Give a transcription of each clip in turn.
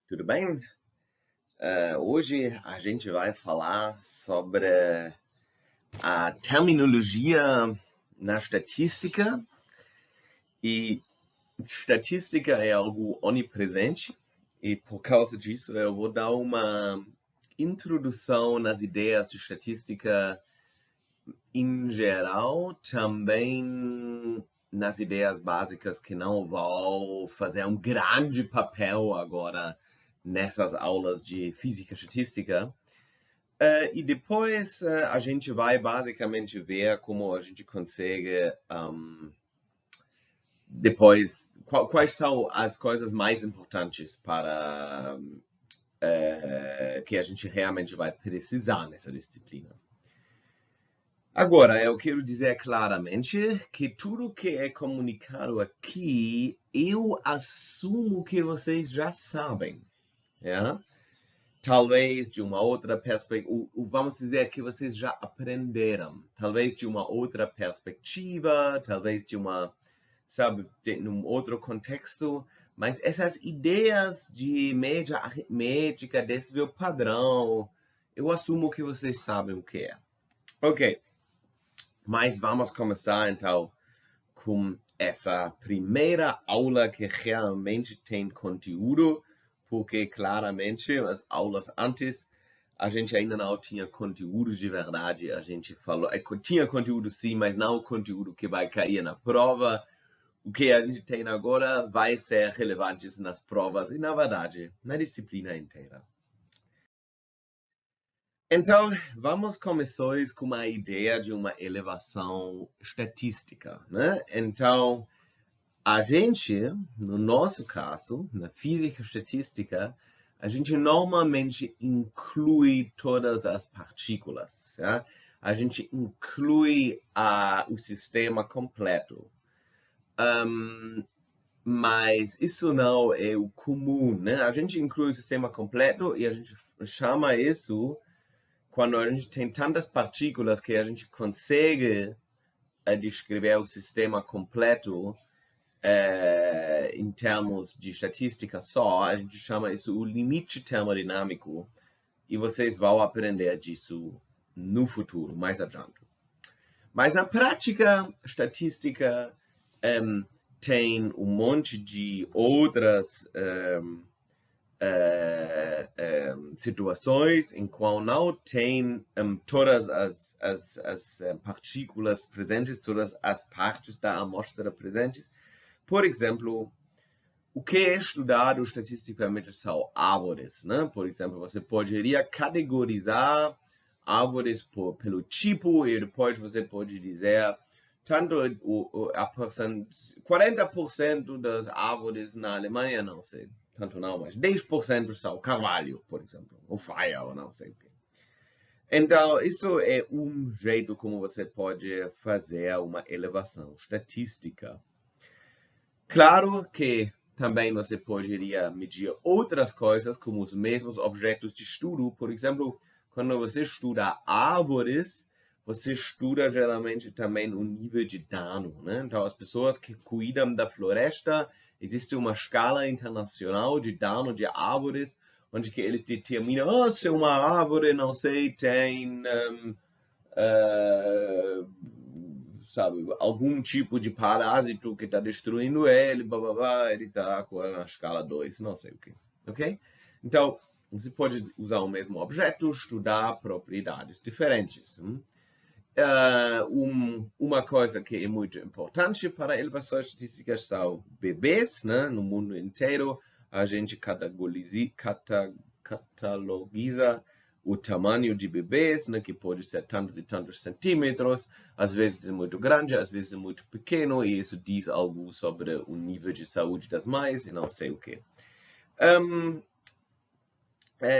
tudo bem? Hoje a gente vai falar sobre a terminologia na estatística. E estatística é algo onipresente, e por causa disso eu vou dar uma introdução nas ideias de estatística em geral, também nas ideias básicas que não vão fazer um grande papel agora nessas aulas de física e estatística. E depois a gente vai basicamente ver como a gente consegue depois quais são as coisas mais importantes para que a gente realmente vai precisar nessa disciplina. Agora, eu quero dizer claramente que tudo que é comunicado aqui, eu assumo que vocês já sabem. Yeah? Talvez de uma outra perspectiva, vamos dizer que vocês já aprenderam. Talvez de uma outra perspectiva, talvez de uma, sabe, num outro contexto. Mas essas ideias de média aritmética, desvio padrão, eu assumo que vocês sabem o que é. Ok. Mas vamos começar então com essa primeira aula que realmente tem conteúdo, porque claramente as aulas antes a gente ainda não tinha conteúdo de verdade. A gente falou, tinha conteúdo sim, mas não o conteúdo que vai cair na prova. O que a gente tem agora vai ser relevante nas provas e, na verdade, na disciplina inteira. Então, vamos começar com a ideia de uma elevação estatística, né? Então, a gente, no nosso caso, na física estatística, a gente normalmente inclui todas as partículas. Ja? A gente inclui o sistema completo. Mas isso não é o comum, né? A gente inclui o sistema completo e a gente chama isso, quando a gente tem tantas partículas que a gente consegue descrever o sistema completo em termos de estatística só, a gente chama isso o limite termodinâmico, e vocês vão aprender disso no futuro, mais adiante. Mas na prática, estatística tem um monte de outras situações em qual não tem todas as partículas presentes, todas as partes da amostra presentes. Por exemplo, o que é estudado estatisticamente são árvores, né? Por exemplo, você poderia categorizar árvores pelo tipo, e depois você pode dizer tanto 40% das árvores na Alemanha, não sei, tanto não, mas 10% são carvalho, por exemplo, ou faia, ou não sei o que. Então, isso é um jeito como você pode fazer uma elevação estatística. Claro que também você poderia medir outras coisas, como os mesmos objetos de estudo. Por exemplo, quando você estuda árvores, você estuda geralmente também o nível de dano, né? Então, as pessoas que cuidam da floresta, existe uma escala internacional de dano de árvores, onde que eles determinam, se uma árvore, não sei, tem sabe, algum tipo de parásito que está destruindo ele, ele está com a escala 2, não sei o que, ok? Então, você pode usar o mesmo objeto, estudar propriedades diferentes. Uma coisa que é muito importante para a elevação estatística são bebês, né? No mundo inteiro, a gente catalogiza o tamanho de bebês, né, que pode ser tantos e tantos centímetros, às vezes é muito grande, às vezes é muito pequeno, e isso diz algo sobre o nível de saúde das mães e não sei o que.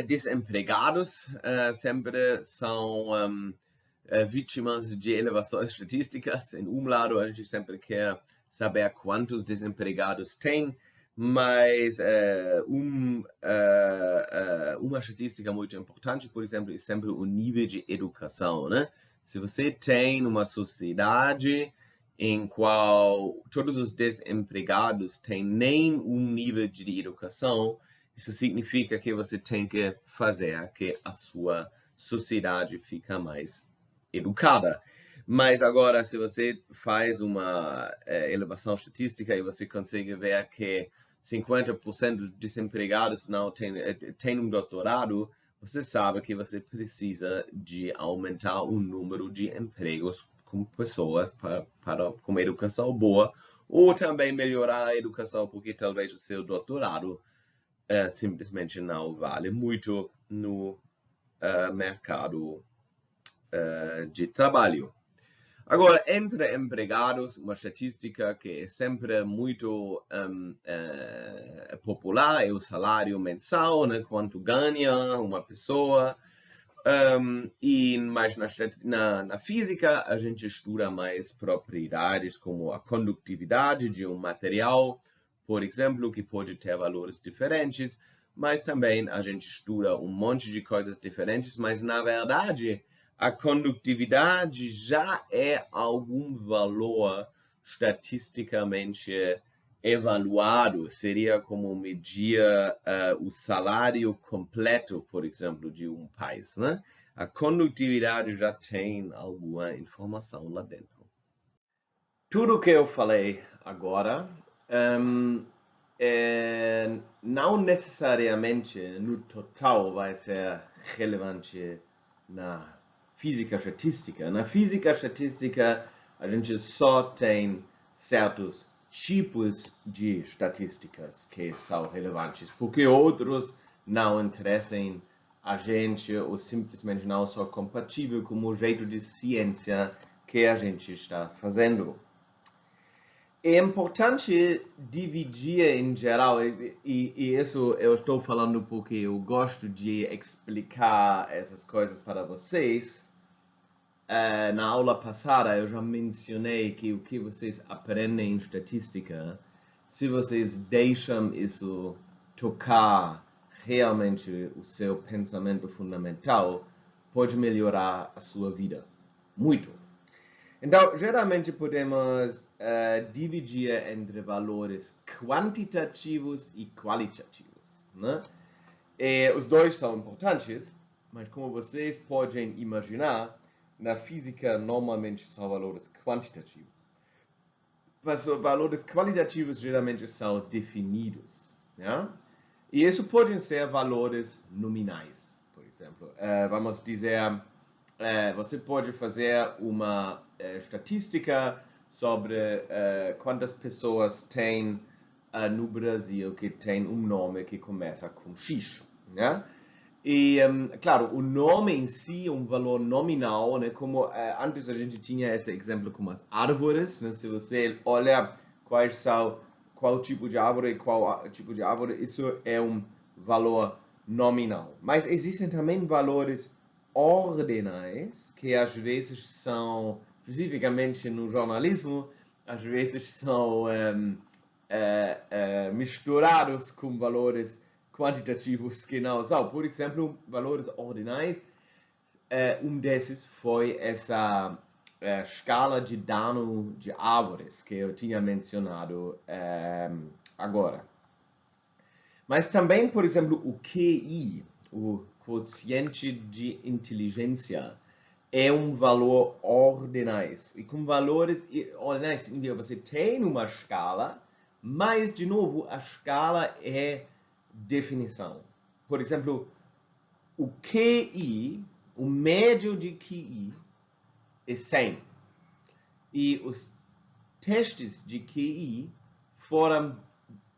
Desempregados sempre são vítimas de elevações estatísticas. Em lado, a gente sempre quer saber quantos desempregados tem, mas uma estatística muito importante, por exemplo, é sempre o nível de educação, né? Se você tem uma sociedade em qual todos os desempregados têm nem um nível de educação, Isso significa que você tem que fazer que a sua sociedade fique mais educada. Mas agora, se você faz uma elevação estatística e você consegue ver que 50% dos desempregados não tem um doutorado, você sabe que você precisa de aumentar o número de empregos com pessoas com educação boa, ou também melhorar a educação, porque talvez o seu doutorado simplesmente não vale muito no mercado de trabalho. Agora, entre empregados, uma estatística que é sempre muito popular é o salário mensal, né? Quanto ganha uma pessoa. Mas na física, a gente estuda mais propriedades como a condutividade de um material, por exemplo, que pode ter valores diferentes, mas também a gente estuda um monte de coisas diferentes, mas na verdade a condutividade já é algum valor estatisticamente evaluado. Seria como medir o salário completo, por exemplo, de um país, né? A condutividade já tem alguma informação lá dentro. Tudo que eu falei agora não necessariamente no total vai ser relevante na física estatística. Na física estatística, a gente só tem certos tipos de estatísticas que são relevantes, porque outros não interessam a gente ou simplesmente não são compatíveis com o jeito de ciência que a gente está fazendo. É importante dividir em geral, e isso eu estou falando porque eu gosto de explicar essas coisas para vocês. Na aula passada eu já mencionei que o que vocês aprendem em estatística, se vocês deixam isso tocar realmente o seu pensamento fundamental, pode melhorar a sua vida muito. Então, geralmente podemos dividir entre valores quantitativos e qualitativos, né? E os dois são importantes, mas como vocês podem imaginar, na física normalmente são valores quantitativos. Mas os valores qualitativos geralmente são definidos, né? E isso podem ser valores nominais, por exemplo. Vamos dizer, você pode fazer uma estatística sobre quantas pessoas tem no Brasil que tem um nome que começa com X, né? E, claro, o nome em si é um valor nominal, né? Como antes a gente tinha esse exemplo com as árvores, né? Se você olha qual tipo de árvore e qual tipo de árvore, isso é um valor nominal. Mas existem também valores ordinais, que às vezes são, especificamente no jornalismo, às vezes são misturados com valores quantitativos que não são. Por exemplo, valores ordinais, um desses foi essa escala de dano de árvores que eu tinha mencionado agora. Mas também, por exemplo, o QI, o quociente de inteligência, é um valor ordinais. E com valores ordinais, você tem uma escala, mas, de novo, a escala é definição. Por exemplo, o QI, o médio de QI, é 100. E os testes de QI foram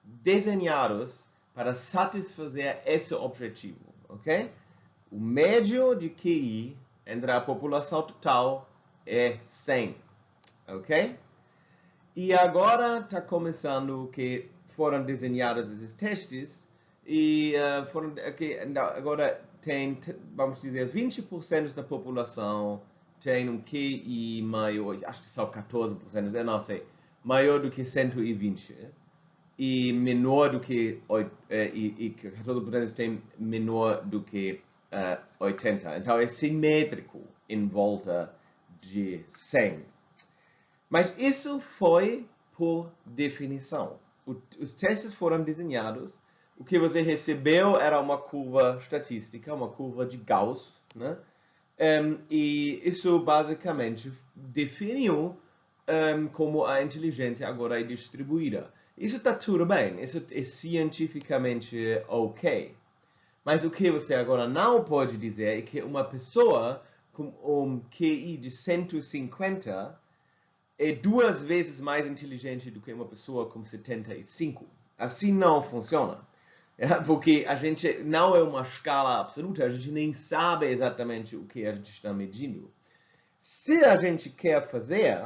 desenhados para satisfazer esse objetivo, ok? O médio de QI entre a população total é 100, ok? E agora está começando que foram desenhados esses testes e agora tem, vamos dizer, 20% da população tem um QI maior, acho que são 14%, eu não sei, maior do que 120. E menor do que 14% tem menor do que 80. Então é simétrico em volta de 100. Mas isso foi por definição. Os testes foram desenhados o que você recebeu era uma curva estatística, uma curva de Gauss, né? E isso basicamente definiu como a inteligência agora é distribuída. Isso está tudo bem, isso é cientificamente ok. Mas o que você agora não pode dizer é que uma pessoa com um QI de 150 é 2 vezes mais inteligente do que uma pessoa com 75. Assim não funciona. Porque a gente não é uma escala absoluta, a gente nem sabe exatamente o que a gente está medindo. Se a gente quer fazer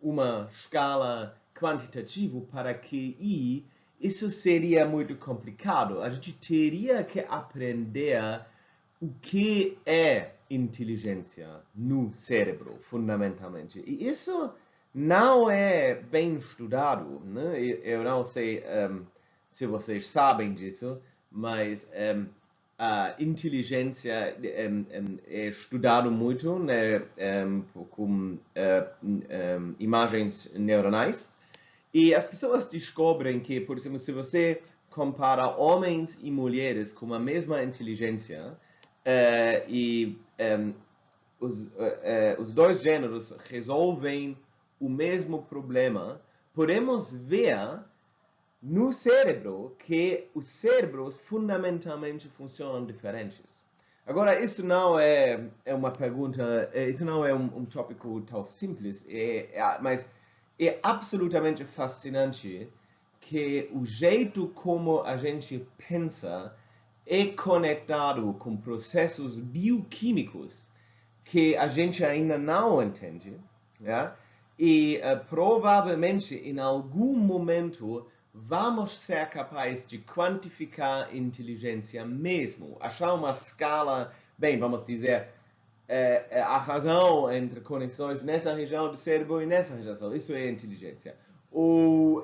uma escala quantitativa para QI, isso seria muito complicado. A gente teria que aprender o que é inteligência no cérebro, fundamentalmente. E isso não é bem estudado, né? Eu não sei se vocês sabem disso, mas a inteligência é estudado muito, né, com imagens neuronais. E as pessoas descobrem que, por exemplo, se você compara homens e mulheres com a mesma inteligência, os dois gêneros resolvem o mesmo problema, podemos ver no cérebro que os cérebros fundamentalmente funcionam diferentes. Agora, isso não é uma pergunta, isso não é um tópico tão simples, mas é absolutamente fascinante que o jeito como a gente pensa é conectado com processos bioquímicos que a gente ainda não entende, yeah? E provavelmente em algum momento vamos ser capazes de quantificar inteligência mesmo, achar uma escala, bem, vamos dizer, a razão entre conexões nessa região do cérebro e nessa região, isso é inteligência. O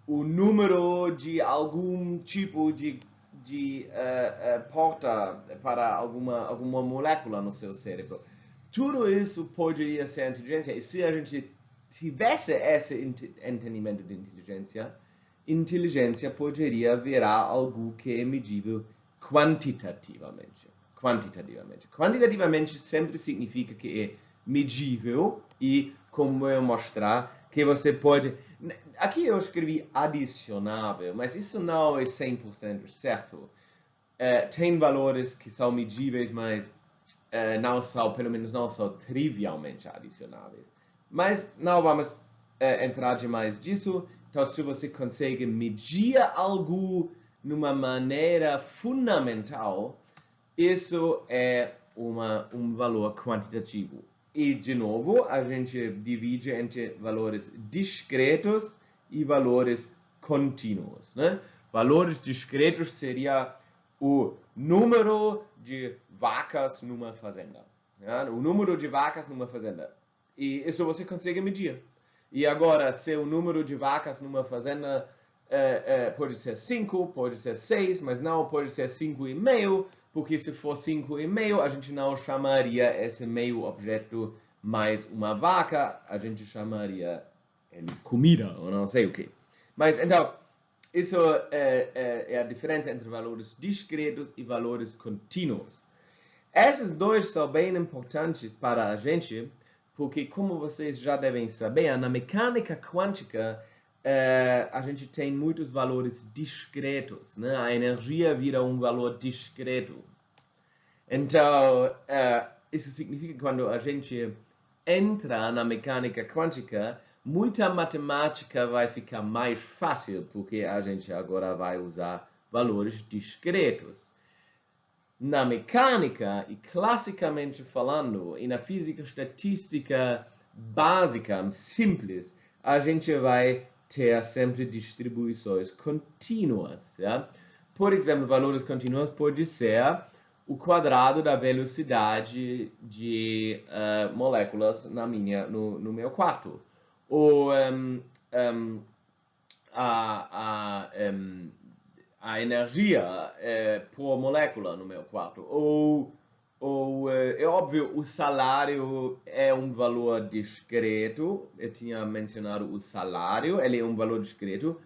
número de algum tipo de porta para alguma molécula no seu cérebro. Tudo isso poderia ser inteligência. E se a gente tivesse esse entendimento de inteligência poderia virar algo que é medível quantitativamente. Quantitativamente sempre significa que é medível e como eu mostrar que você pode... Aqui eu escrevi adicionável, mas isso não é 100% certo. Tem valores que são medíveis, mas não são, pelo menos não são trivialmente adicionáveis. Mas não vamos entrar demais disso. Então, se você consegue medir algo numa maneira fundamental, isso é um valor quantitativo. E, de novo, a gente divide entre valores discretos e valores contínuos, né? Valores discretos seria o número de vacas numa fazenda. Né? O número de vacas numa fazenda. E isso você consegue medir. E agora, se o número de vacas numa fazenda pode ser 5, pode ser 6, mas não pode ser 5,5, porque se for 5,5, a gente não chamaria esse meio objeto mais uma vaca, a gente chamaria comida, ou não sei o que. Mas, então, isso é a diferença entre valores discretos e valores contínuos. Esses dois são bem importantes para a gente, porque, como vocês já devem saber, na mecânica quântica, a gente tem muitos valores discretos, né? A energia vira um valor discreto. Então, isso significa que quando a gente entra na mecânica quântica, muita matemática vai ficar mais fácil, porque a gente agora vai usar valores discretos. Na mecânica, e classicamente falando, e na física estatística básica, simples, a gente vai ter sempre distribuições contínuas. Ja? Por exemplo, valores contínuos pode ser o quadrado da velocidade de moléculas no meu quarto. Ou a energia por molécula no meu quarto. Ou é óbvio, o salário é um valor discreto. Eu tinha mencionado o salário, ele é um valor discreto.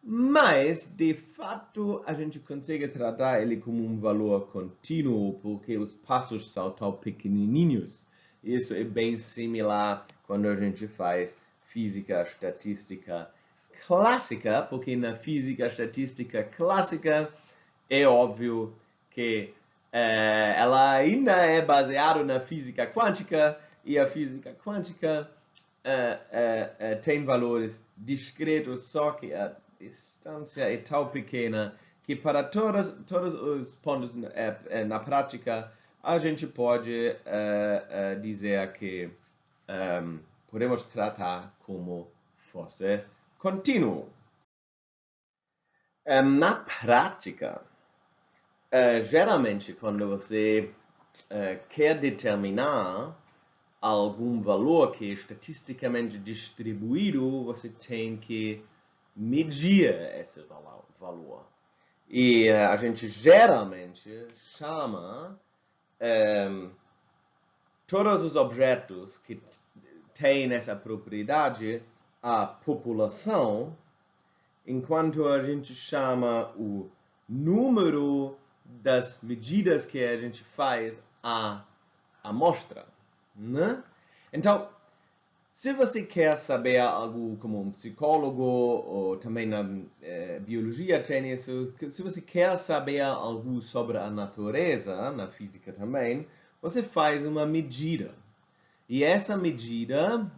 Mas, de fato, a gente consegue tratar ele como um valor contínuo, porque os passos são tão pequenininhos. Isso é bem similar quando a gente faz física estatística clássica, porque na física estatística clássica é óbvio que ela ainda é baseada na física quântica, e a física quântica tem valores discretos, só que a distância é tão pequena que para todos os pontos na prática a gente pode dizer que podemos tratar como fosse contínuo. Na prática, geralmente quando você quer determinar algum valor que é estatisticamente distribuído, você tem que medir esse valor. E a gente geralmente chama todos os objetos que têm essa propriedade a população, enquanto a gente chama o número das medidas que a gente faz a amostra, né? Então, se você quer saber algo como um psicólogo, ou também na biologia tem isso, se você quer saber algo sobre a natureza, na física também, você faz uma medida. E essa medida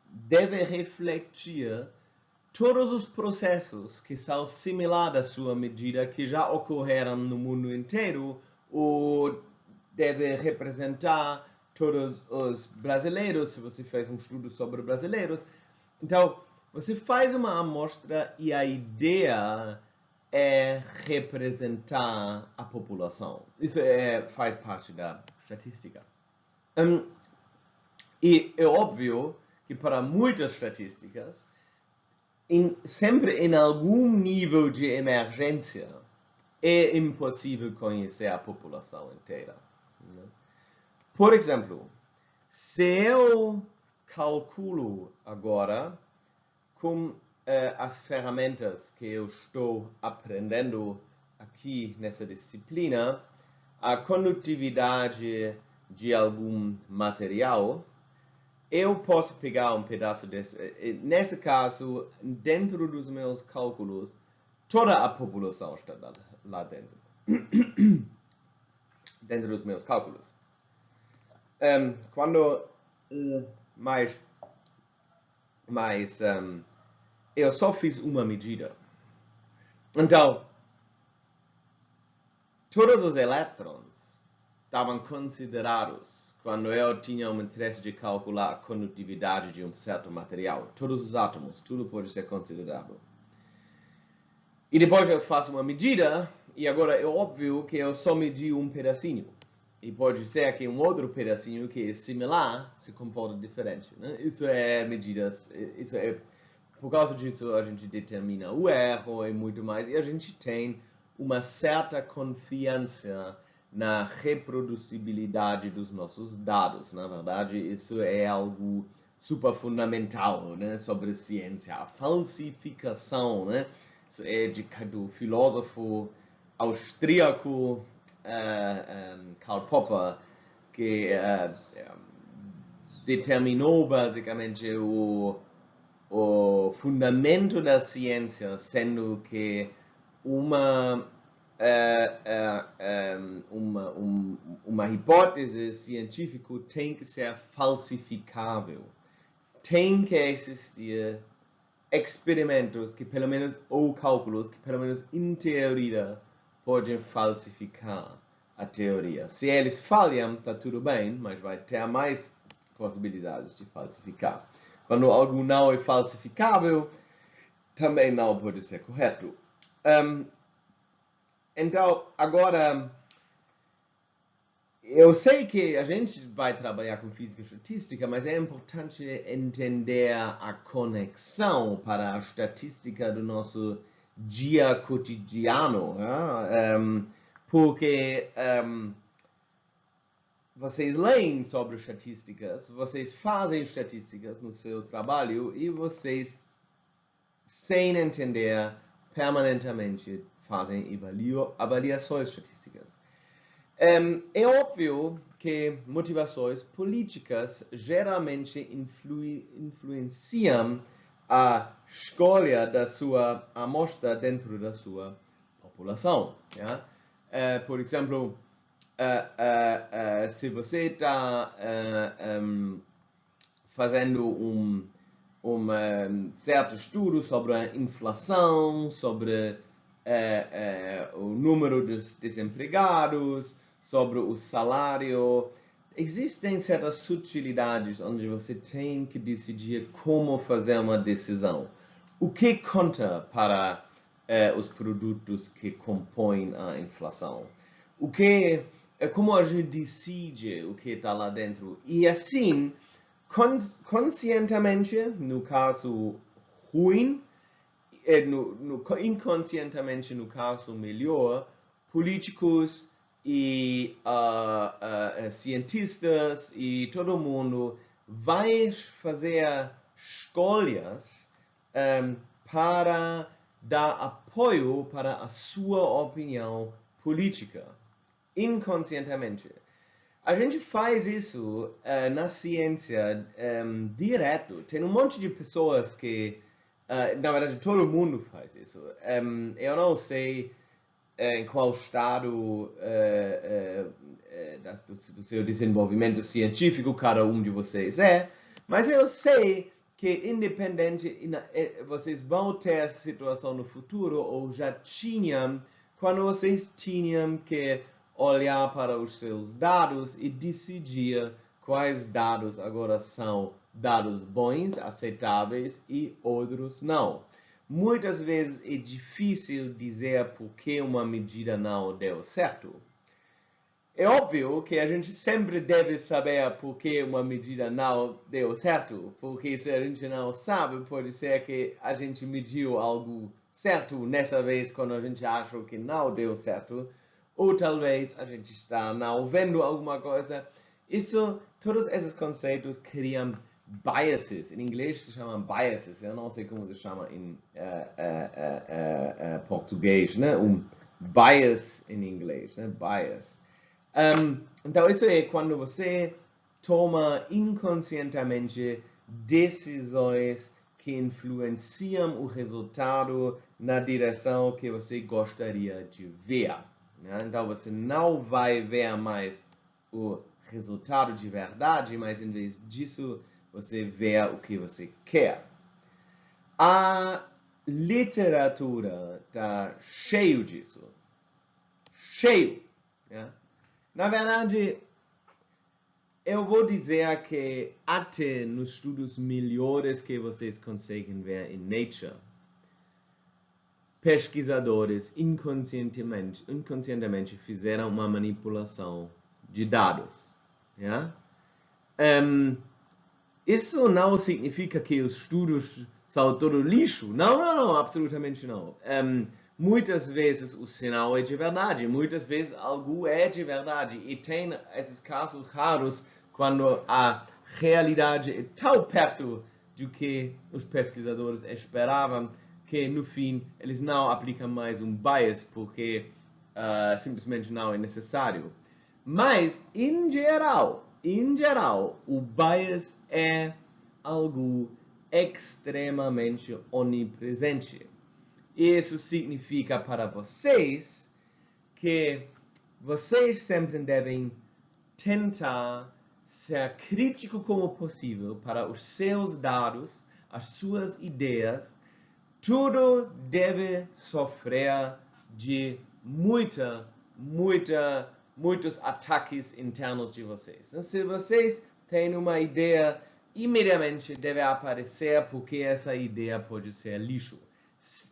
deve refletir todos os processos que são similares à sua medida, que já ocorreram no mundo inteiro, ou deve representar todos os brasileiros, se você faz um estudo sobre brasileiros. Então, você faz uma amostra e a ideia é representar a população. Isso faz parte da estatística. E é óbvio que para muitas estatísticas, sempre em algum nível de emergência, é impossível conhecer a população inteira. Né? Por exemplo, se eu calculo agora com as ferramentas que eu estou aprendendo aqui nessa disciplina, a condutividade de algum material, eu posso pegar um pedaço desse. Nesse caso, dentro dos meus cálculos, toda a população está lá dentro. Dentro dos meus cálculos. Mas eu só fiz uma medida. Então, todos os elétrons estavam considerados quando eu tinha um interesse de calcular a condutividade de um certo material. Todos os átomos, tudo pode ser considerado. E depois eu faço uma medida, e agora é óbvio que eu só medi um pedacinho. E pode ser que um outro pedacinho que é similar se comporta diferente. Né? Isso é medidas, por causa disso a gente determina o erro e muito mais, e a gente tem uma certa confiança na reproduzibilidade dos nossos dados. Na verdade, isso é algo super fundamental, né, sobre ciência. A falsificação, né, isso é do filósofo austríaco Karl Popper, que determinou basicamente o fundamento da ciência, sendo que uma hipótese científica tem que ser falsificável. Tem que existir experimentos que pelo menos, ou cálculos que pelo menos em teoria podem falsificar a teoria. Se eles falham, está tudo bem, mas vai ter mais possibilidades de falsificar. Quando algo não é falsificável, também não pode ser correto. Então, agora, eu sei que a gente vai trabalhar com física estatística, mas é importante entender a conexão para a estatística do nosso dia cotidiano, porque vocês leem sobre estatísticas, vocês fazem estatísticas no seu trabalho e vocês, sem entender permanentemente fazem avaliações estatísticas. É óbvio que motivações políticas geralmente influenciam a escolha da sua amostra dentro da sua população. Ja? Por exemplo, se você está fazendo um certo estudo sobre a inflação, sobre o número dos desempregados, sobre o salário, existem certas sutilidades onde você tem que decidir como fazer uma decisão. O que conta para os produtos que compõem a inflação? Como a gente decide o que está lá dentro? E assim, conscientemente, no caso ruim, inconscientemente no caso melhor, políticos e cientistas e todo mundo vai fazer escolhas para dar apoio para a sua opinião política, inconscientemente. A gente faz isso na ciência direto. Tem um monte de pessoas que, na verdade, todo mundo faz isso. Eu não sei em qual estado do seu desenvolvimento científico cada um de vocês é, mas eu sei que independente, vocês vão ter essa situação no futuro, ou já tinham, quando vocês tinham que olhar para os seus dados e decidir quais dados agora são dados bons, aceitáveis e outros não. Muitas vezes é difícil dizer por que uma medida não deu certo. É óbvio que a gente sempre deve saber por que uma medida não deu certo, porque se a gente não sabe, pode ser que a gente mediu algo certo nessa vez quando a gente achou que não deu certo, ou talvez a gente está não vendo alguma coisa. Todos esses conceitos criam biases. Em inglês se chama biases, eu não sei como se chama em português, né? Bias em inglês, né? Bias. Então, isso é quando você toma inconscientemente decisões que influenciam o resultado na direção que você gostaria de ver. Né? Então, você não vai ver mais o resultado de verdade, mas em vez disso, você vê o que você quer. A literatura está cheio disso. Cheio. Né? Na verdade, eu vou dizer que até nos estudos melhores que vocês conseguem ver em Nature, pesquisadores inconscientemente fizeram uma manipulação de dados. Yeah? Isso não significa que os estudos são todo lixo. Não, absolutamente não. Muitas vezes o sinal é de verdade, muitas vezes algo é de verdade. E tem esses casos raros quando a realidade é tão perto do que os pesquisadores esperavam que no fim eles não aplicam mais um bias porque simplesmente não é necessário. Mas, em geral, o bias é algo extremamente onipresente. Isso significa para vocês que vocês sempre devem tentar ser crítico como possível para os seus dados, as suas ideias. Tudo deve sofrer de muitos ataques internos de vocês. Então, se vocês têm uma ideia, imediatamente deve aparecer porque essa ideia pode ser lixo.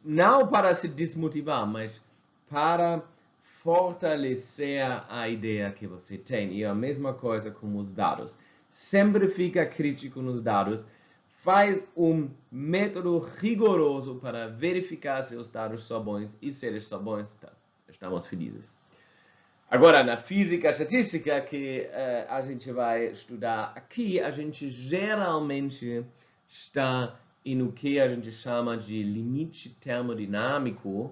Não para se desmotivar, mas para fortalecer a ideia que você tem. E a mesma coisa com os dados. Sempre fica crítico nos dados. Faz um método rigoroso para verificar se os dados são bons. E se eles são bons, tá, estamos felizes. Agora, na física estatística que a gente vai estudar aqui, a gente geralmente está e no que a gente chama de limite termodinâmico,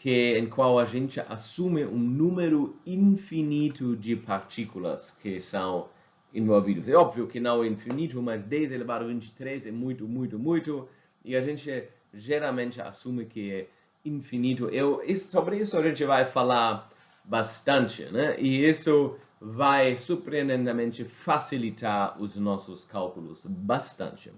em qual a gente assume um número infinito de partículas que são envolvidas. É óbvio que não é infinito, mas 10 elevado a 23 é muito, muito, muito, e a gente geralmente assume que é infinito. Sobre isso a gente vai falar bastante, né? E isso vai surpreendentemente facilitar os nossos cálculos bastante.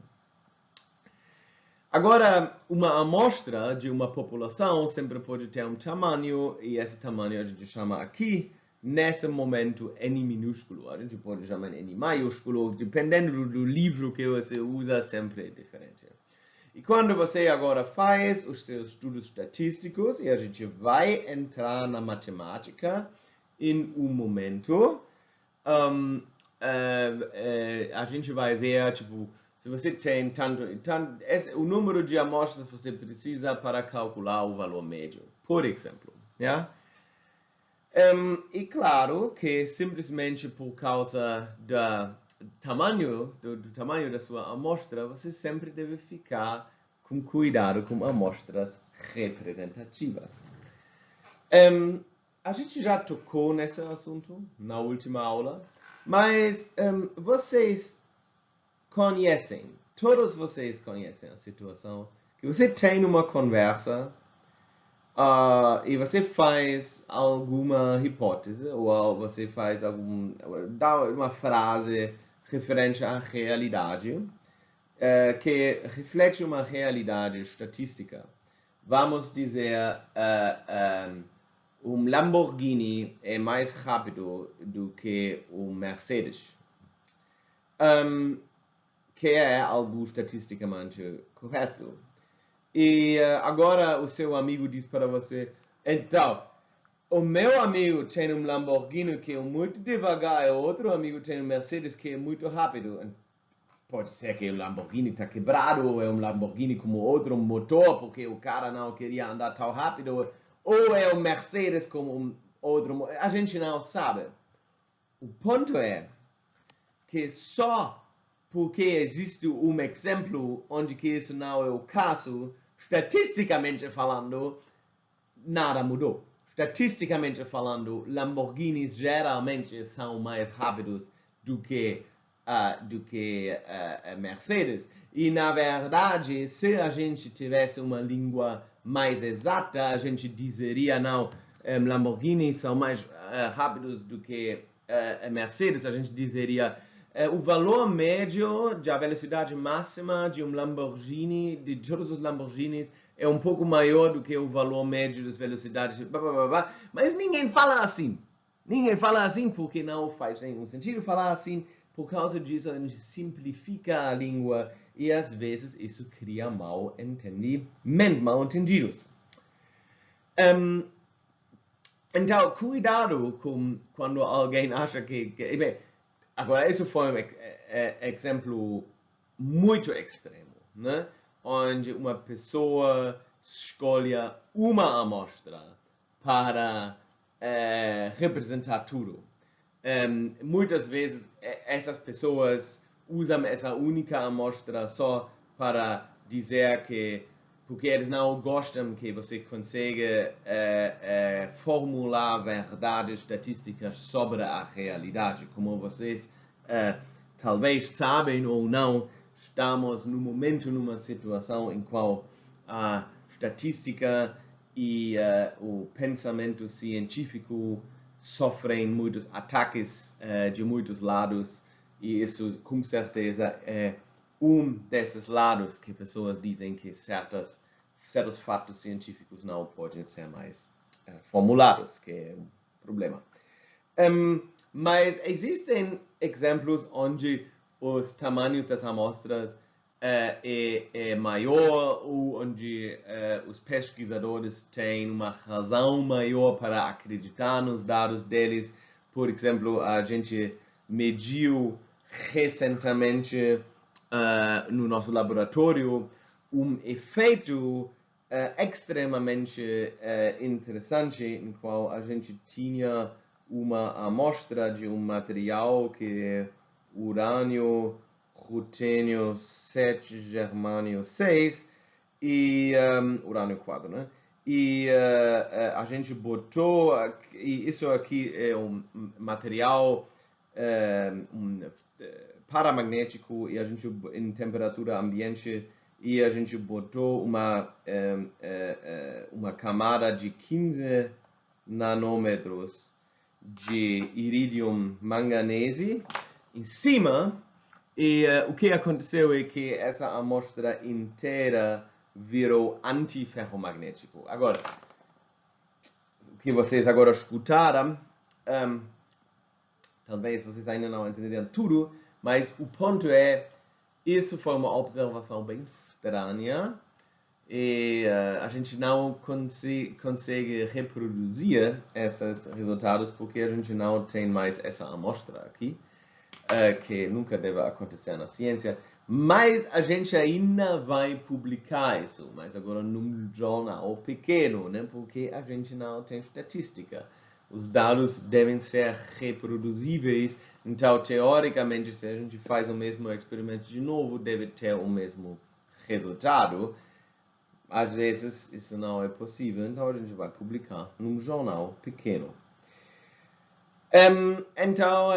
Agora, uma amostra de uma população sempre pode ter um tamanho, e esse tamanho a gente chama aqui, nesse momento, N minúsculo. A gente pode chamar N maiúsculo, dependendo do livro que você usa, sempre é diferente. E quando você agora faz os seus estudos estatísticos, e a gente vai entrar na matemática em um momento, a gente vai ver, tipo, se você tem o número de amostras que você precisa para calcular o valor médio, por exemplo. Yeah? E claro que simplesmente por causa do tamanho da sua amostra, você sempre deve ficar com cuidado com amostras representativas. A gente já tocou nesse assunto na última aula, mas vocês conhecem, todos vocês conhecem a situação que você tem uma conversa e você faz alguma hipótese ou você faz dá uma frase referente à realidade que reflete uma realidade estatística. Vamos dizer, um Lamborghini é mais rápido do que um Mercedes. Que é algo estatisticamente correto. E agora o seu amigo diz para você, então, o meu amigo tem um Lamborghini que é muito devagar e o outro amigo tem um Mercedes que é muito rápido. Pode ser que o Lamborghini está quebrado, ou é um Lamborghini com outro motor, porque o cara não queria andar tão rápido, ou é um Mercedes com um outro motor. A gente não sabe. O ponto é que só porque existe um exemplo onde que isso não é o caso, estatisticamente falando, nada mudou. Estatisticamente falando, Lamborghinis geralmente são mais rápidos do que Mercedes. E, na verdade, se a gente tivesse uma língua mais exata, a gente dizeria, não, Lamborghinis são mais rápidos do que Mercedes. A gente dizeria, o valor médio da velocidade máxima de um Lamborghini, de todos os Lamborghinis, é um pouco maior do que o valor médio das velocidades, blá, blá, blá, blá. Mas ninguém fala assim. Ninguém fala assim porque não faz nenhum sentido falar assim. Por causa disso, a gente simplifica a língua e às vezes isso cria mal entendidos. Então, cuidado com quando alguém acha bem, agora, esse foi um exemplo muito extremo, né? Onde uma pessoa escolhe uma amostra para representar tudo. Muitas vezes, essas pessoas usam essa única amostra só para dizer que porque eles não gostam que você consiga formular verdades estatísticas sobre a realidade. Como vocês talvez sabem ou não, estamos no momento numa situação em qual a estatística e o pensamento científico sofrem muitos ataques de muitos lados, e isso com certeza é desses lados que pessoas dizem que certos fatos científicos não podem ser mais formulados, que é um problema. Mas existem exemplos onde os tamanhos das amostras é maior, ou onde os pesquisadores têm uma razão maior para acreditar nos dados deles. Por exemplo, a gente mediu recentemente no nosso laboratório um efeito extremamente interessante, em qual a gente tinha uma amostra de um material que é urânio rutênio 7, germânio 6 e urânio 4, né? E a gente botou, e isso aqui é um material paramagnético e a gente em temperatura ambiente e a gente botou uma camada de 15 nanômetros de iridium manganese em cima. E o que aconteceu é que essa amostra inteira virou antiferromagnético. Agora, o que vocês agora escutaram, talvez vocês ainda não entenderam tudo, mas o ponto é, isso foi uma observação bem estranha e a gente não consegue reproduzir esses resultados porque a gente não tem mais essa amostra aqui, que nunca deve acontecer na ciência, mas a gente ainda vai publicar isso, mas agora num jornal pequeno, né? Porque a gente não tem estatística. Os dados devem ser reproduzíveis, então teoricamente se a gente faz o mesmo experimento de novo, deve ter o mesmo resultado. Às vezes isso não é possível, então a gente vai publicar num jornal pequeno. Então,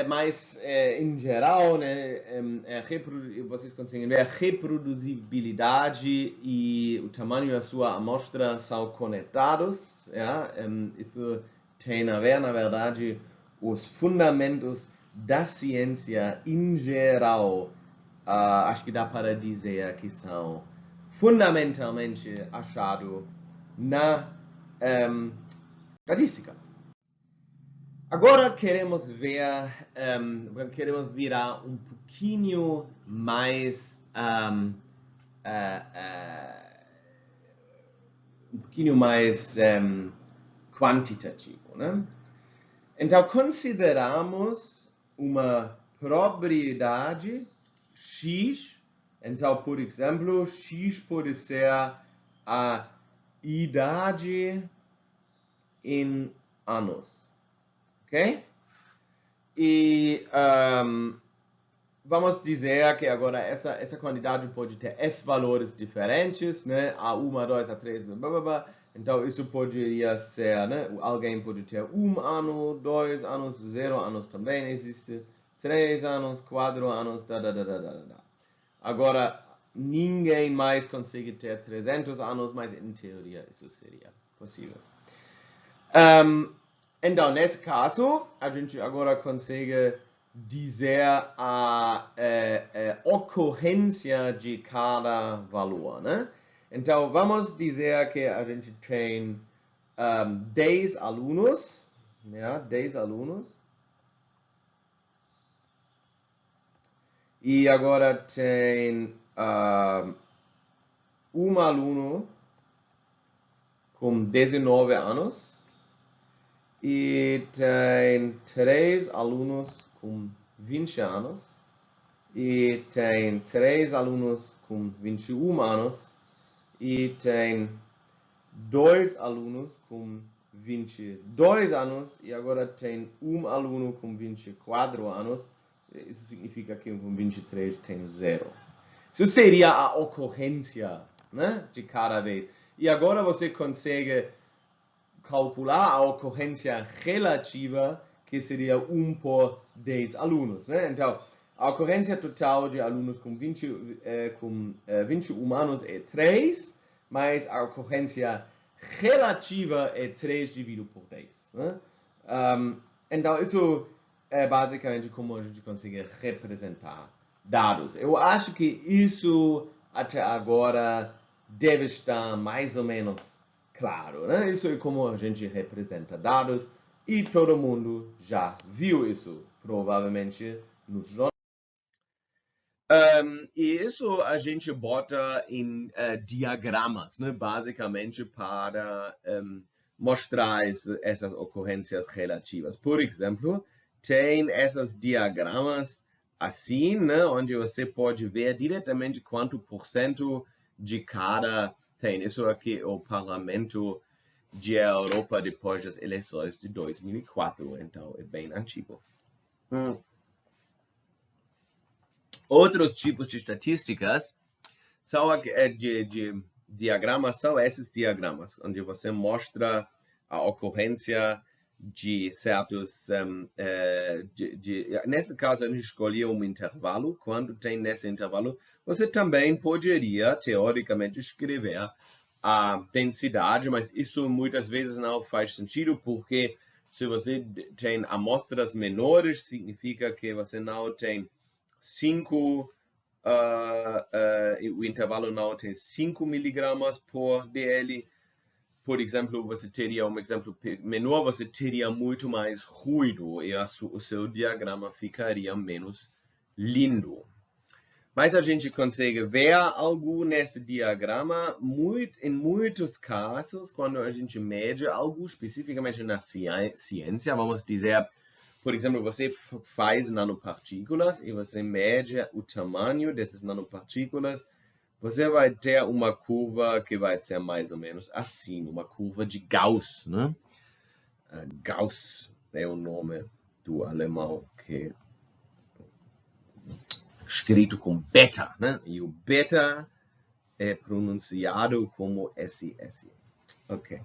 mas em geral, né, vocês conseguem ver a reproduzibilidade e o tamanho da sua amostra são conectados. Isso tem a ver, na verdade, os fundamentos da ciência em geral. Acho que dá para dizer que são fundamentalmente achados na estatística. Agora queremos ver, queremos virar um pouquinho mais, quantitativo, né? Então consideramos uma probabilidade x. Então, por exemplo, x pode ser a idade em anos. Ok? E vamos dizer que agora essa quantidade pode ter S valores diferentes, né? A1, A2, A3, blá, blá, blá. Então isso poderia ser, né? Alguém pode ter 1 ano, 2 anos, 0 anos também existe, 3 anos, 4 anos, Agora, ninguém mais consegue ter 300 anos, mas em teoria isso seria possível. Então, nesse caso, a gente agora consegue dizer a ocorrência de cada valor, né? Então, vamos dizer que a gente tem 10 alunos, 10 alunos. E agora tem um aluno com 19 anos. E tem 3 alunos com 20 anos. E tem 3 alunos com 21 anos. E tem 2 alunos com 22 anos. E agora tem um aluno com 24 anos. Isso significa que com 23 tem 0. Isso seria a ocorrência, né, de cada vez. E agora você consegue calcular a ocorrência relativa, que seria 1 por 10 alunos, né? Então, a ocorrência total de alunos com 21 anos é 3, mas a ocorrência relativa é 3 dividido por 10. Né? Então, isso é basicamente como a gente consegue representar dados. Eu acho que isso, até agora, deve estar mais ou menos claro, né? Isso é como a gente representa dados e todo mundo já viu isso, provavelmente, nos jornais. E isso a gente bota em diagramas, né? Basicamente para mostrar essas ocorrências relativas. Por exemplo, tem esses diagramas assim, né? Onde você pode ver diretamente quanto % de cada tem. Isso aqui é o Parlamento de Europa depois das eleições de 2004, então é bem antigo. Outros tipos de estatísticas são de diagramas, são esses diagramas, onde você mostra a ocorrência de certos... nesse caso, a gente escolheu um intervalo. Quando tem nesse intervalo, você também poderia, teoricamente, escrever a densidade, mas isso muitas vezes não faz sentido, porque se você tem amostras menores, significa que você não tem 5... o intervalo não tem 5 miligramas por dl. Por exemplo, você teria um exemplo menor, você teria muito mais ruído e o seu diagrama ficaria menos lindo. Mas a gente consegue ver algo nesse diagrama em muitos casos, quando a gente mede algo especificamente na ciência, vamos dizer, por exemplo, você faz nanopartículas e você mede o tamanho dessas nanopartículas, você vai ter uma curva que vai ser mais ou menos assim, uma curva de Gauss, né? Gauss é o nome do alemão que escrito com beta, né? E o beta é pronunciado como SS. Ok.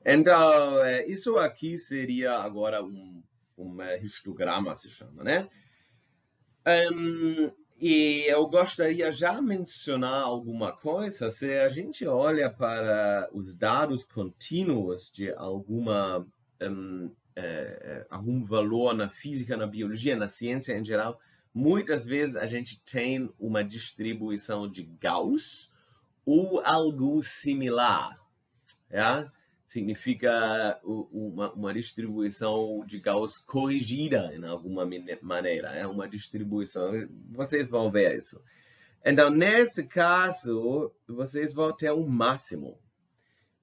Então, isso aqui seria agora um histograma, se chama, né? E eu gostaria já de mencionar alguma coisa. Se a gente olha para os dados contínuos de algum valor na física, na biologia, na ciência em geral, muitas vezes a gente tem uma distribuição de Gauss ou algo similar. Ja? Significa uma distribuição de Gauss corrigida em alguma maneira. É uma distribuição. Vocês vão ver isso. Então, nesse caso, vocês vão ter um máximo.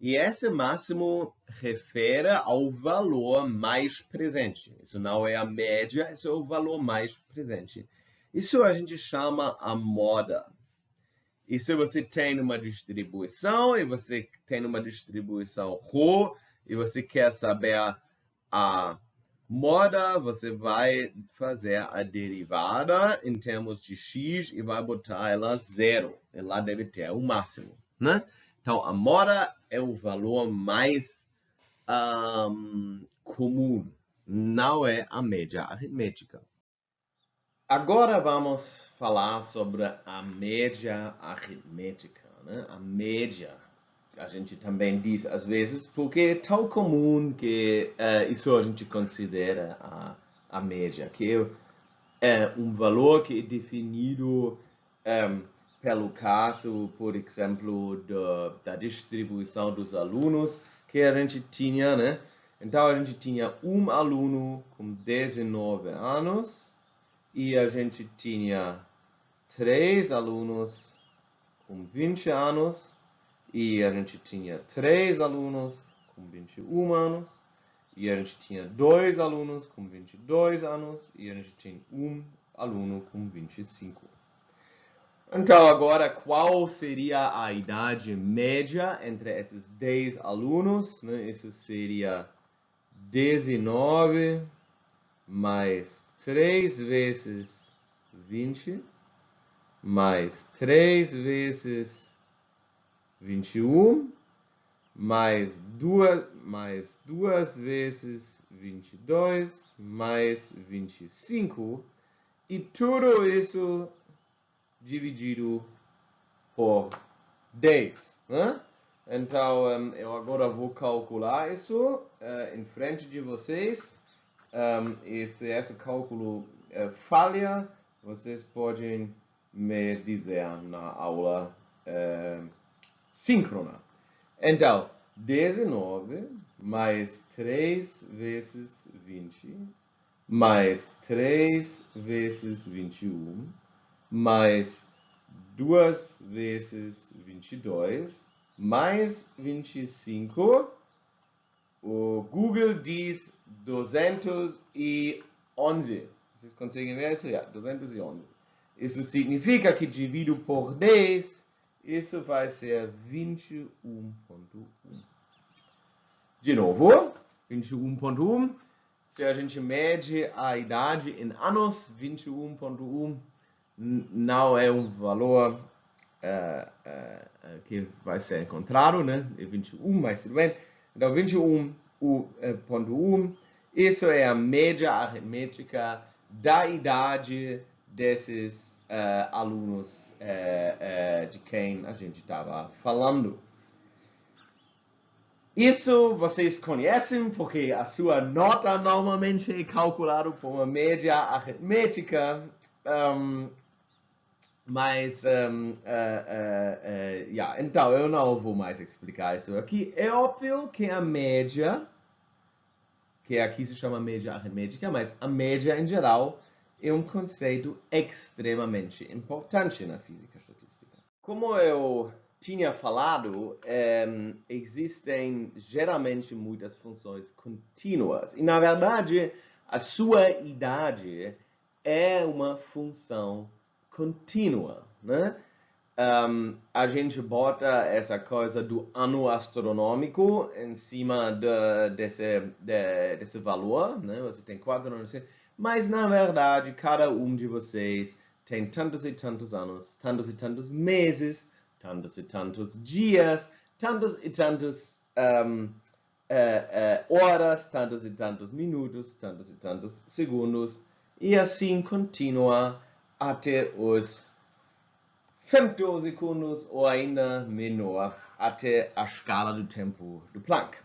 E esse máximo refere ao valor mais presente. Isso não é a média, isso é o valor mais presente. Isso a gente chama a moda. E se você tem uma distribuição, e você tem uma distribuição ρ, e você quer saber a moda, você vai fazer a derivada em termos de x e vai botar ela zero. E lá deve ter o máximo, né? Então, a moda é o valor mais comum, não é a média aritmética. Agora vamos falar sobre a média aritmética, né? A média, a gente também diz às vezes, porque é tão comum que isso a gente considera a média, que é um valor que é definido pelo caso, por exemplo, da distribuição dos alunos que a gente tinha, né? Então, a gente tinha um aluno com 19 anos e a gente tinha 3 alunos com 20 anos e a gente tinha 3 alunos com 21 anos e a gente tinha 2 alunos com 22 anos e a gente tem um aluno com 25. Então, agora, qual seria a idade média entre esses 10 alunos? Né? Isso seria 19 mais 3 vezes 20, mais 3 vezes 21, mais 2 vezes 22, mais 25, e tudo isso dividido por 10. Né? Então, eu agora vou calcular isso em frente de vocês. E se esse cálculo falha, vocês podem me dizer na aula síncrona. Então, 19 mais 3 vezes 20, mais 3 vezes 21, mais 2 vezes 22, mais 25. O Google diz 211. Vocês conseguem ver isso? 211. Isso significa que dividido por 10, isso vai ser 21,1. De novo, 21,1. Se a gente mede a idade em anos, 21,1 não é um valor que vai ser encontrado, né? É 21, mas tudo bem. Então, 21,1, isso é a média aritmética da idade desses alunos de quem a gente estava falando. Isso vocês conhecem, porque a sua nota normalmente é calculada por uma média aritmética. Mas, então, eu não vou mais explicar isso aqui. É óbvio que a média, que aqui se chama média aritmética, mas a média em geral é um conceito extremamente importante na física estatística. Como eu tinha falado, existem geralmente muitas funções contínuas. E, na verdade, a sua idade é uma função contínua, né? A gente bota essa coisa do ano astronômico em cima desse valor, né? Você tem 4 anos, mas na verdade cada um de vocês tem tantos e tantos anos, tantos e tantos meses, tantos e tantos dias, tantos e tantos horas, tantos e tantos minutos, tantos e tantos segundos, e assim continua até os femtosegundos ou ainda menor, até a escala do tempo do Planck.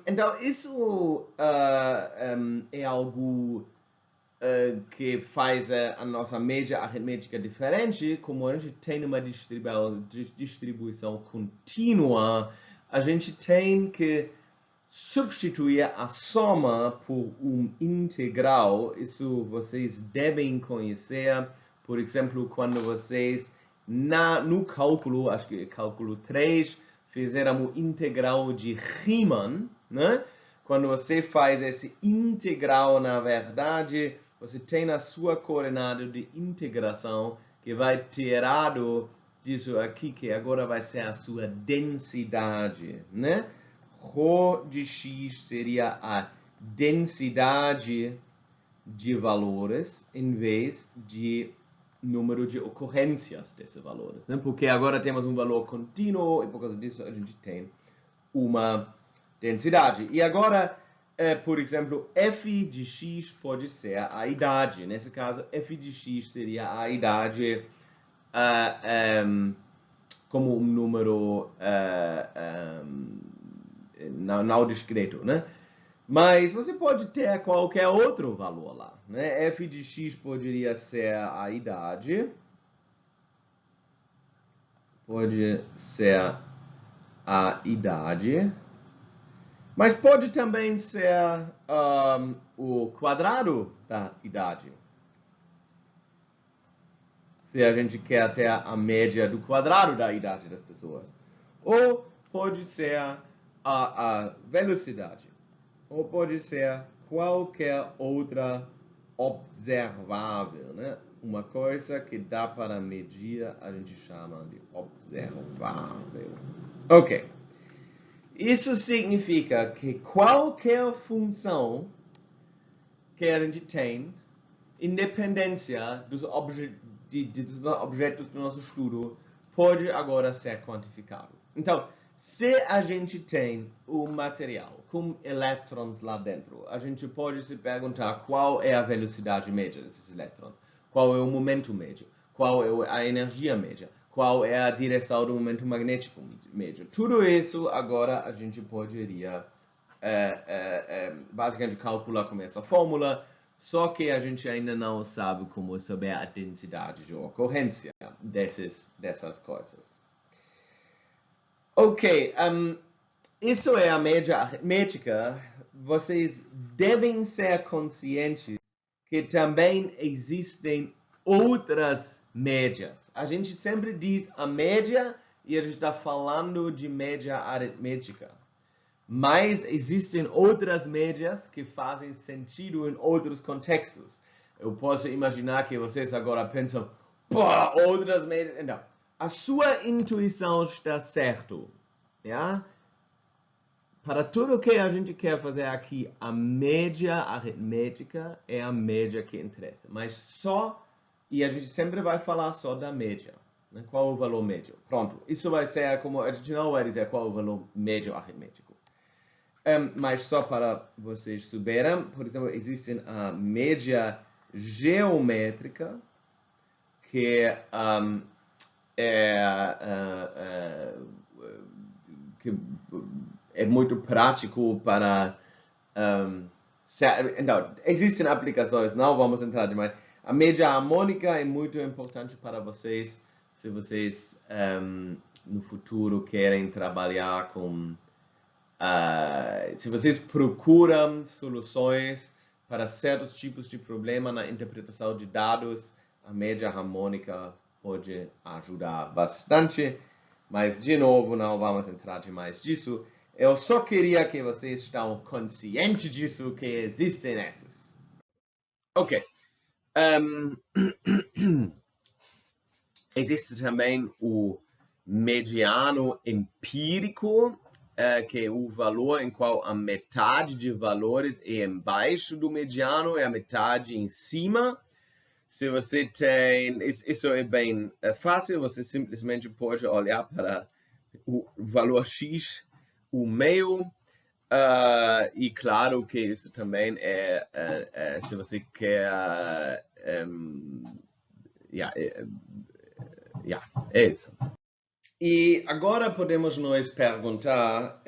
Então, isso é algo que faz a nossa média aritmética diferente. Como a gente tem uma distribuição contínua, a gente tem que substituir a soma por um integral. Isso vocês devem conhecer. Por exemplo, quando vocês no cálculo, acho que é cálculo 3, fizeram o integral de Riemann, né? Quando você faz esse integral, na verdade, você tem a sua coordenada de integração que vai tirar disso aqui, que agora vai ser a sua densidade, né? Rho de x seria a densidade de valores em vez de número de ocorrências desses valores, né? Porque agora temos um valor contínuo e por causa disso a gente tem uma densidade. E agora, por exemplo, f de x pode ser a idade. Nesse caso, f de x seria a idade como um número não discreto, né? Mas você pode ter qualquer outro valor lá, né? F de x poderia ser a idade, pode ser a idade, mas pode também ser o quadrado da idade. Se a gente quer ter a média do quadrado da idade das pessoas. Ou pode ser a velocidade. Ou pode ser qualquer outra observável, né? Uma coisa que dá para medir, a gente chama de observável. Ok. Isso significa que qualquer função que a gente tem, independência dos objetos do nosso estudo, pode agora ser quantificado. Então, se a gente tem um material com elétrons lá dentro, a gente pode se perguntar qual é a velocidade média desses elétrons, qual é o momento médio, qual é a energia média, qual é a direção do momento magnético médio. Tudo isso agora a gente poderia basicamente calcular com essa fórmula, só que a gente ainda não sabe como saber a densidade de ocorrência dessas coisas. Ok, isso é a média aritmética. Vocês devem ser conscientes que também existem outras médias. A gente sempre diz a média e a gente está falando de média aritmética. Mas existem outras médias que fazem sentido em outros contextos. Eu posso imaginar que vocês agora pensam, outras médias. Não, a sua intuição está certa. Yeah? Para tudo que a gente quer fazer aqui, a média aritmética é a média que interessa. Mas só E a gente sempre vai falar só da média. Né? Qual o valor médio? Pronto. Isso vai ser como a gente não vai dizer qual o valor médio aritmético. Mas só para vocês souberem, por exemplo, existe a média geométrica, que que é muito prático para... não, existem aplicações, não vamos entrar demais. A média harmônica é muito importante para vocês, se vocês no futuro querem trabalhar com... se vocês procuram soluções para certos tipos de problema na interpretação de dados, a média harmônica pode ajudar bastante. Mas, de novo, não vamos entrar demais disso. Eu só queria que vocês estão conscientes disso, que existem essas. Ok. Existe também o mediano empírico, que é o valor em qual a metade de valores é embaixo do mediano e a metade em cima. Se você tem... Isso é bem fácil, você simplesmente pode olhar para o valor X, o meio, e claro que isso também se você quer... é isso. E agora podemos nós perguntar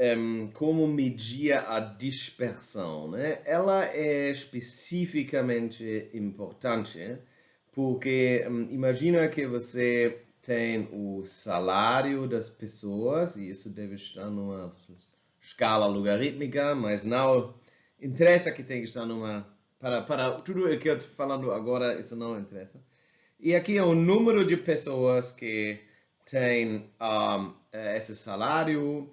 como medir a dispersão, né? Ela é especificamente importante porque imagina que você tem o salário das pessoas, e isso deve estar numa escala logarítmica, mas não interessa que tem que estar numa... Para tudo o que eu estou falando agora, isso não interessa. E aqui é o número de pessoas que tem esse salário.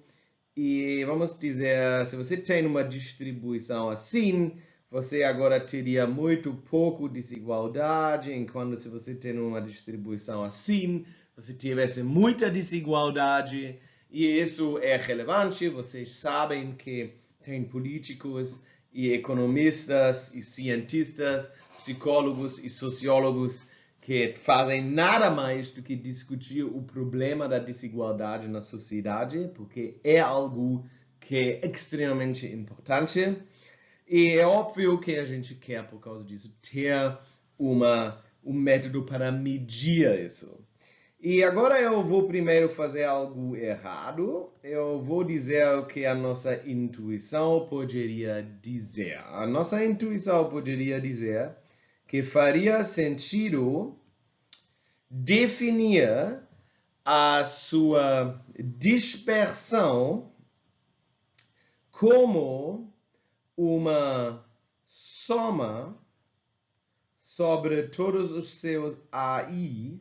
E vamos dizer, se você tem uma distribuição assim, você agora teria muito pouco desigualdade, enquanto se você tem uma distribuição assim, você tivesse muita desigualdade. E isso é relevante, vocês sabem que tem políticos e economistas e cientistas, psicólogos e sociólogos que fazem nada mais do que discutir o problema da desigualdade na sociedade, porque é algo que é extremamente importante. E é óbvio que a gente quer, por causa disso, ter um método para medir isso. E agora eu vou primeiro fazer algo errado. Eu vou dizer o que a nossa intuição poderia dizer. A nossa intuição poderia dizer que faria sentido definir a sua dispersão como uma soma sobre todos os seus AI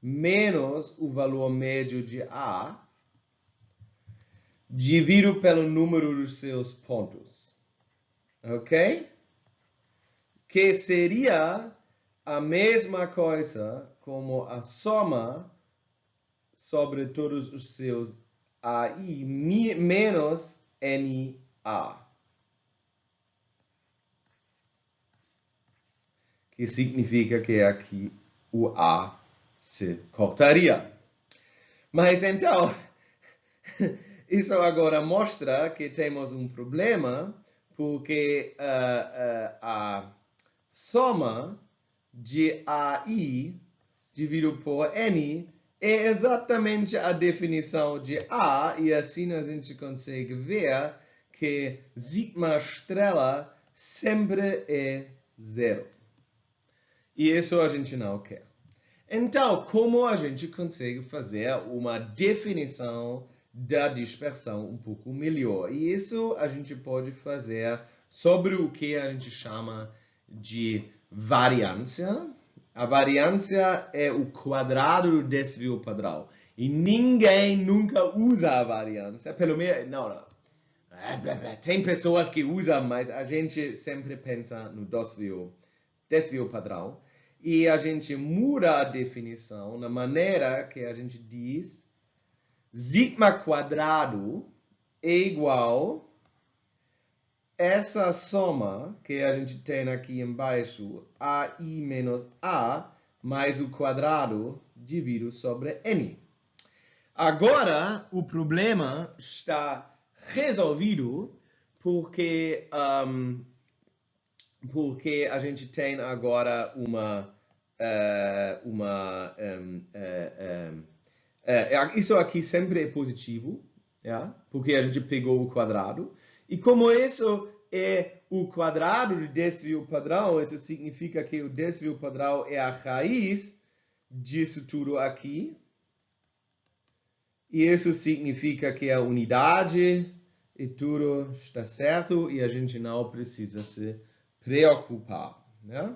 menos o valor médio de A dividido pelo número dos seus pontos. Ok? Que seria a mesma coisa como a soma sobre todos os seus AI menos NA. Que significa que aqui o A se cortaria. Mas então, isso agora mostra que temos um problema, porque a soma de AI dividido por N é exatamente a definição de A, e assim a gente consegue ver que sigma estrela sempre é zero. E isso a gente não quer. Então, como a gente consegue fazer uma definição da dispersão um pouco melhor? E isso a gente pode fazer sobre o que a gente chama de variância. A variância é o quadrado do desvio padrão. E ninguém nunca usa a variância. Pelo menos, não. Tem pessoas que usam, mas a gente sempre pensa no desvio padrão. E a gente muda a definição na maneira que a gente diz sigma quadrado é igual essa soma que a gente tem aqui embaixo, AI menos A, mais o quadrado dividido sobre n. Agora, o problema está resolvido porque a gente tem agora isso aqui sempre é positivo, yeah? Porque a gente pegou o quadrado. E como isso é o quadrado do desvio padrão, isso significa que o desvio padrão é a raiz disso tudo aqui. E isso significa que a unidade e tudo está certo e a gente não precisa se preocupar. Né?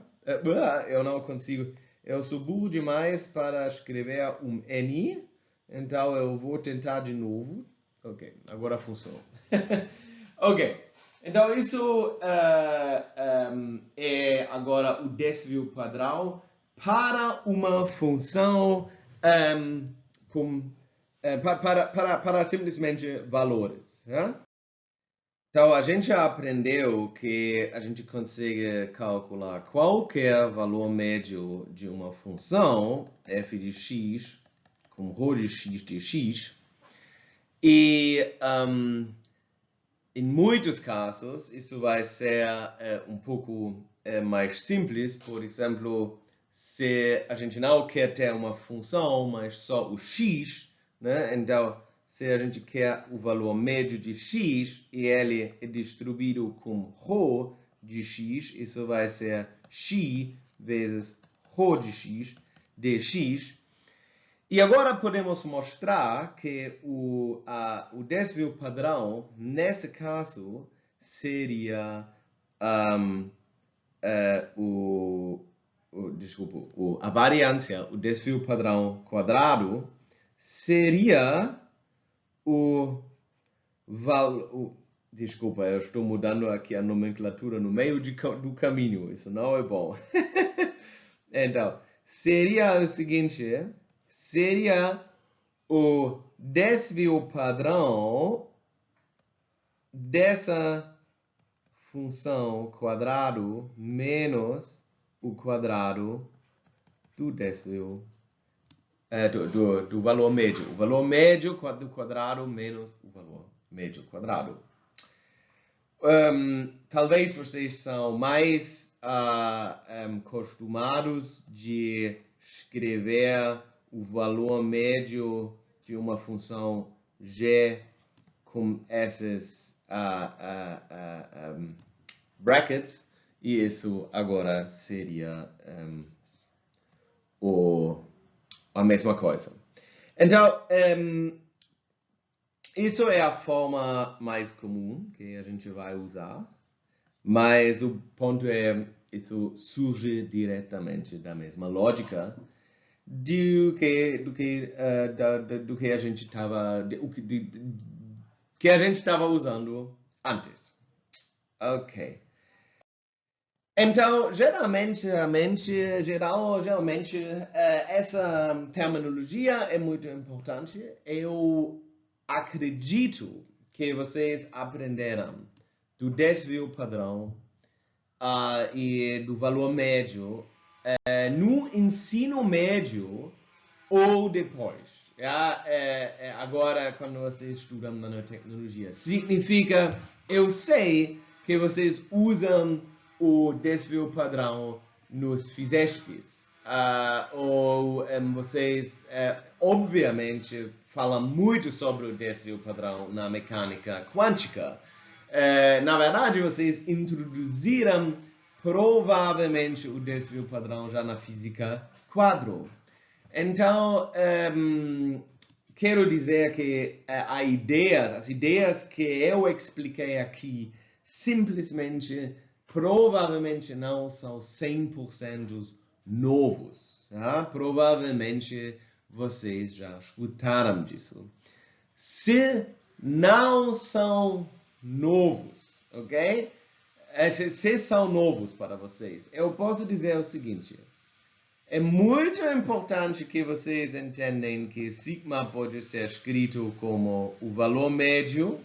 Eu não consigo. Eu sou burro demais para escrever um N, então eu vou tentar de novo. Ok, agora funcionou. Ok, então isso é agora o desvio padrão para uma função para simplesmente valores. Né? Então, a gente aprendeu que a gente consegue calcular qualquer valor médio de uma função, f de x, com ρ de x dx. E, em muitos casos, isso vai ser um pouco mais simples. Por exemplo, se a gente não quer ter uma função, mas só o x, né? Então, se a gente quer o valor médio de x e ele é distribuído com ρ de x, isso vai ser x vezes ρ de x dx. E agora podemos mostrar que o desvio padrão, nesse caso, seria a variância, o desvio padrão quadrado, seria desculpa, eu estou mudando aqui a nomenclatura no meio do caminho, isso não é bom. Então, seria o seguinte, seria o desvio padrão dessa função quadrado menos o quadrado do desvio do valor médio. O valor médio do quadrado menos o valor médio quadrado. Talvez vocês são mais acostumados de escrever o valor médio de uma função g com esses brackets, e isso agora seria a mesma coisa. Então, isso é a forma mais comum que a gente vai usar, mas o ponto é, isso surge diretamente da mesma lógica do que a gente estava usando antes. Ok. Então, geralmente, essa terminologia é muito importante. Eu acredito que vocês aprenderam do desvio padrão e do valor médio no ensino médio ou depois. Agora, quando vocês estudam nanotecnologia, significa, eu sei que vocês usam o desvio padrão nos fizestes. Ou vocês, obviamente, falam muito sobre o desvio padrão na mecânica quântica. Na verdade, vocês introduziram provavelmente o desvio padrão já na física quadro. Então, quero dizer que as ideias que eu expliquei aqui, simplesmente, provavelmente não são 100% novos. Tá? Provavelmente vocês já escutaram disso. Se não são novos, ok? Se são novos para vocês, eu posso dizer o seguinte. É muito importante que vocês entendam que sigma pode ser escrito como o valor médio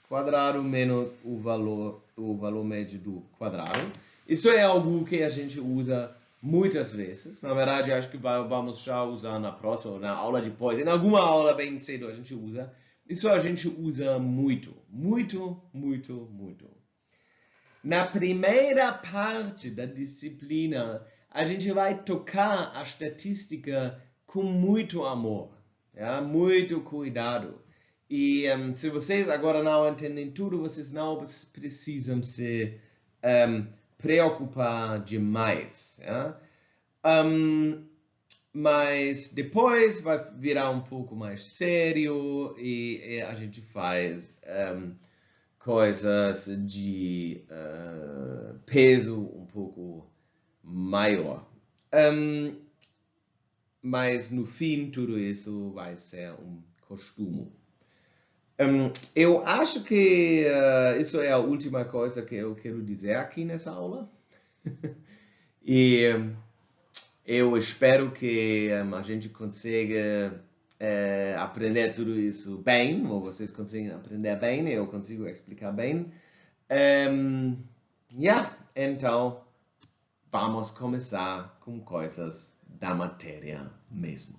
quadrado menos o valor médio do quadrado. Isso é algo que a gente usa muitas vezes. Na verdade, acho que vamos já usar na próxima, na aula depois. Em alguma aula bem cedo a gente usa. Isso a gente usa muito, muito, muito, muito. Na primeira parte da disciplina, a gente vai tocar a estatística com muito amor, ja? Muito cuidado. E se vocês agora não entendem tudo, vocês não precisam se preocupar demais. Ja? Mas depois vai virar um pouco mais sério e a gente faz coisas de peso um pouco maior. Mas no fim, tudo isso vai ser um costume. Eu acho que isso é a última coisa que eu quero dizer aqui nessa aula. E eu espero que a gente consiga aprender tudo isso bem, ou vocês conseguem aprender bem, eu consigo explicar bem. Então vamos começar com coisas da matéria mesmo.